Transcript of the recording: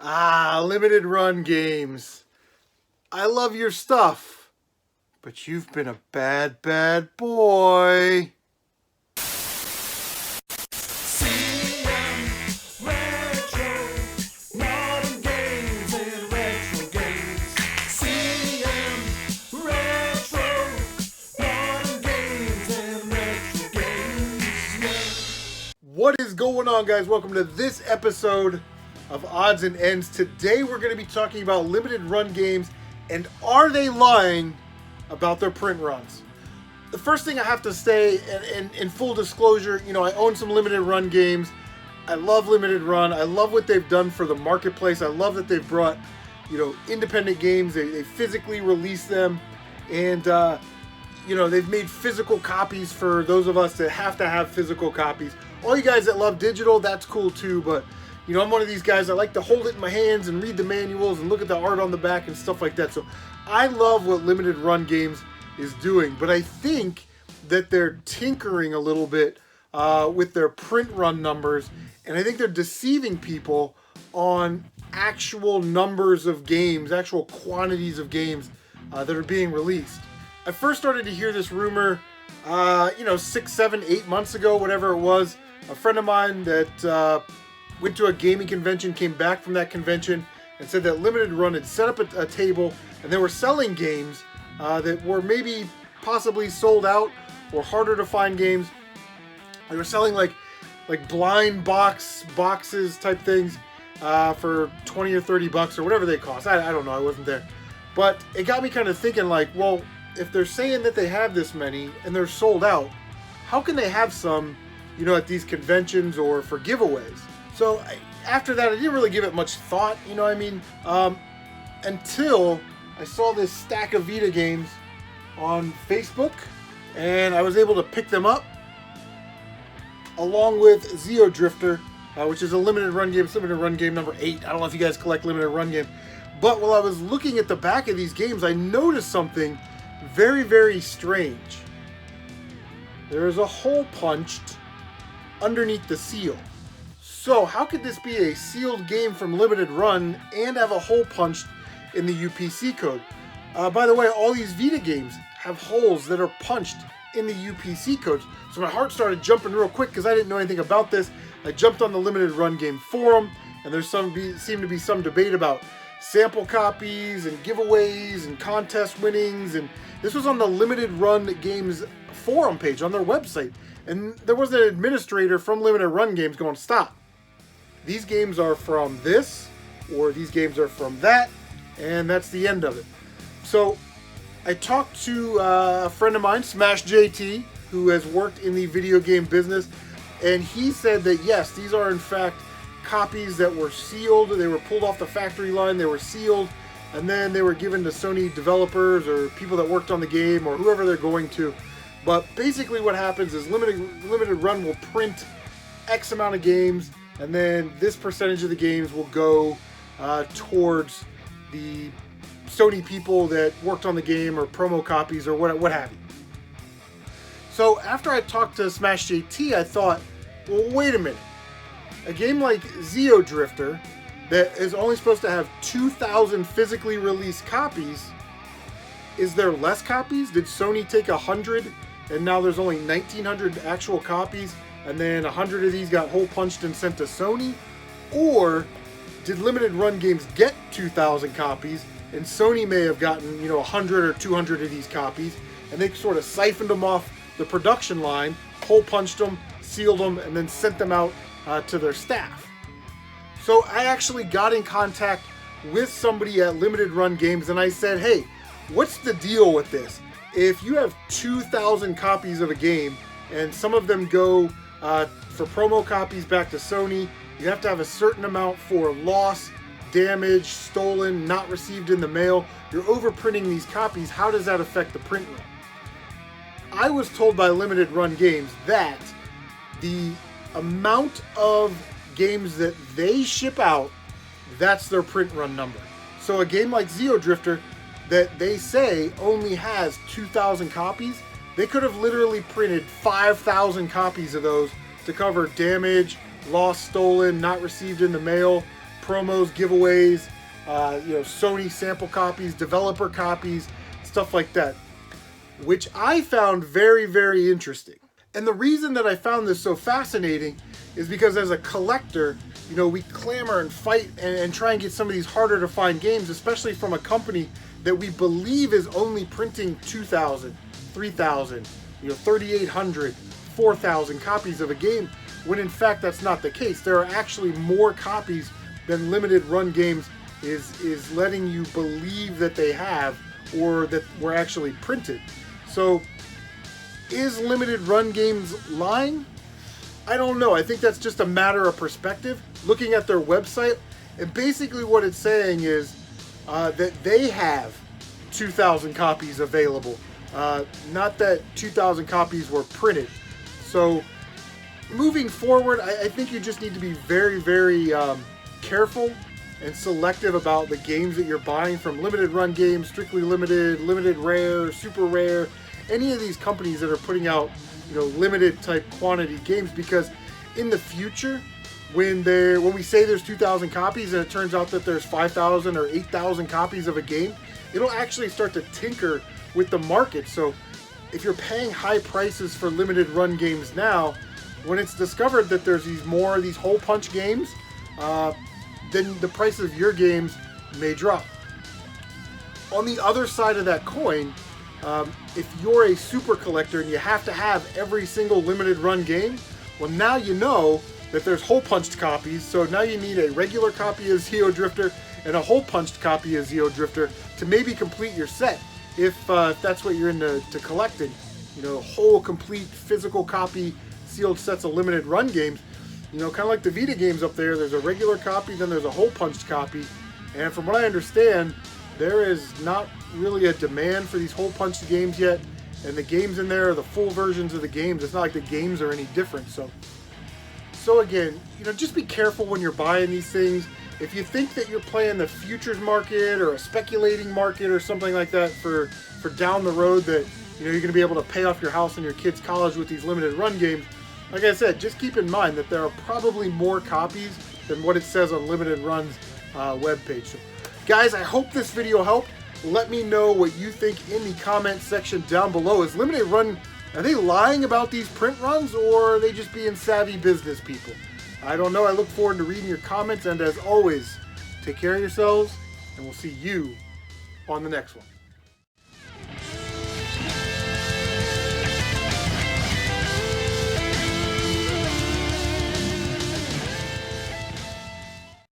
Limited run games. I love your stuff, but you've been a bad, bad boy. What is going on, guys? Welcome to this episode of Odds and Ends. Today we're going to be talking about limited run games and are they lying about their print runs. The first thing I have to say, and in full disclosure, I own some limited run games. I love limited run. I love what they've done for the marketplace. I love that they've brought, independent games. They physically release them, and they've made physical copies for those of us that have to have physical copies. All you guys that love digital, that's cool too, but I'm one of these guys. I like to hold it in my hands and read the manuals and look at the art on the back and stuff like that. So I love what limited run games is doing, but I think that they're tinkering a little bit with their print run numbers, and I think they're deceiving people on actual numbers of games, actual quantities of games that are being released. I first started to hear this rumor, 6, 7, 8 months ago, whatever it was. A friend of mine that went to a gaming convention, came back from that convention, and said that Limited Run had set up a table and they were selling games that were maybe possibly sold out or harder to find games. They were selling like blind boxes type things for 20 or 30 bucks or whatever they cost. I don't know, I wasn't there. But it got me kind of thinking well, if they're saying that they have this many and they're sold out, how can they have some, at these conventions or for giveaways? So after that, I didn't really give it much thought, until I saw this stack of Vita games on Facebook, and I was able to pick them up along with Xeodrifter, which is a limited run game. It's limited run game number 8. I don't know if you guys collect limited run games, but while I was looking at the back of these games, I noticed something very, very strange. There is a hole punched underneath the seal. So how could this be a sealed game from Limited Run and have a hole punched in the UPC code? By the way, all these Vita games have holes that are punched in the UPC codes. So my heart started jumping real quick because I didn't know anything about this. I jumped on the Limited Run game forum, and there seemed to be some debate about sample copies and giveaways and contest winnings, and this was on the Limited Run Games forum page on their website, and there was an administrator from Limited Run Games going, stop, these games are from this, or these games are from that, and that's the end of it. So I talked to a friend of mine, Smash JT, who has worked in the video game business, and he said that yes, these are in fact copies that were sealed. They were pulled off the factory line, they were sealed, and then they were given to Sony developers or people that worked on the game or whoever they're going to. But basically what happens is Limited Run will print X amount of games, and then this percentage of the games will go towards the Sony people that worked on the game or promo copies or what have you. So after I talked to Smash JT, I thought, well, wait a minute. A game like Xeodrifter that is only supposed to have 2,000 physically released copies, is there less copies? Did Sony take 100 and now there's only 1,900 actual copies, and then 100 of these got hole punched and sent to Sony? Or did Limited Run Games get 2,000 copies and Sony may have gotten 100 or 200 of these copies, and they sort of siphoned them off the production line, hole punched them, sealed them, and then sent them out to their staff? So I actually got in contact with somebody at Limited Run Games, and I said, hey, what's the deal with this? If you have 2,000 copies of a game and some of them go for promo copies back to Sony, you have to have a certain amount for loss, damage, stolen, not received in the mail. You're overprinting these copies. How does that affect the print run? I was told by Limited Run Games that the amount of games that they ship out, that's their print run number. So a game like Xeodrifter that they say only has 2,000 copies, they could have literally printed 5,000 copies of those to cover damage, lost, stolen, not received in the mail, promos, giveaways, Sony sample copies, developer copies, stuff like that, which I found very, very interesting. And the reason that I found this so fascinating is because as a collector, we clamor and fight and try and get some of these harder to find games, especially from a company that we believe is only printing 2,000, 3,000, 3,800, 4,000 copies of a game, when in fact that's not the case. There are actually more copies than limited run games is letting you believe that they have, or that were actually printed. So is limited run games lying? I don't know. I think that's just a matter of perspective. Looking at their website, and basically what it's saying is that they have 2,000 copies available. Not that 2,000 copies were printed. So moving forward, I think you just need to be very, very careful and selective about the games that you're buying from limited run games, strictly limited, limited rare, super rare, any of these companies that are putting out limited type quantity games, because in the future, when we say there's 2,000 copies and it turns out that there's 5,000 or 8,000 copies of a game, it'll actually start to tinker with the market. So if you're paying high prices for limited run games now, when it's discovered that there's these hole punch games, then the price of your games may drop. On the other side of that coin, if you're a super collector and you have to have every single limited run game, well, now you know that there's hole punched copies, so now you need a regular copy of Xeodrifter and a hole punched copy of Xeodrifter to maybe complete your set, if that's what you're into collecting. Whole complete physical copy sealed sets of limited run games. Kind of like the Vita games up there, there's a regular copy, then there's a hole punched copy, and from what I understand, there is not really a demand for these hole punched games yet, and the games in there are the full versions of the games. It's not like the games are any different. So again, just be careful when you're buying these things. If you think that you're playing the futures market or a speculating market or something like that for down the road, that you're going to be able to pay off your house and your kids' college with these limited run games, like I said, just keep in mind that there are probably more copies than what it says on Limited Run's webpage. So, guys, I hope this video helped. Let me know what you think in the comment section down below. Is Limited Run, are they lying about these print runs, or are they just being savvy business people? I don't know. I look forward to reading your comments, and as always, take care of yourselves, and we'll see you on the next one.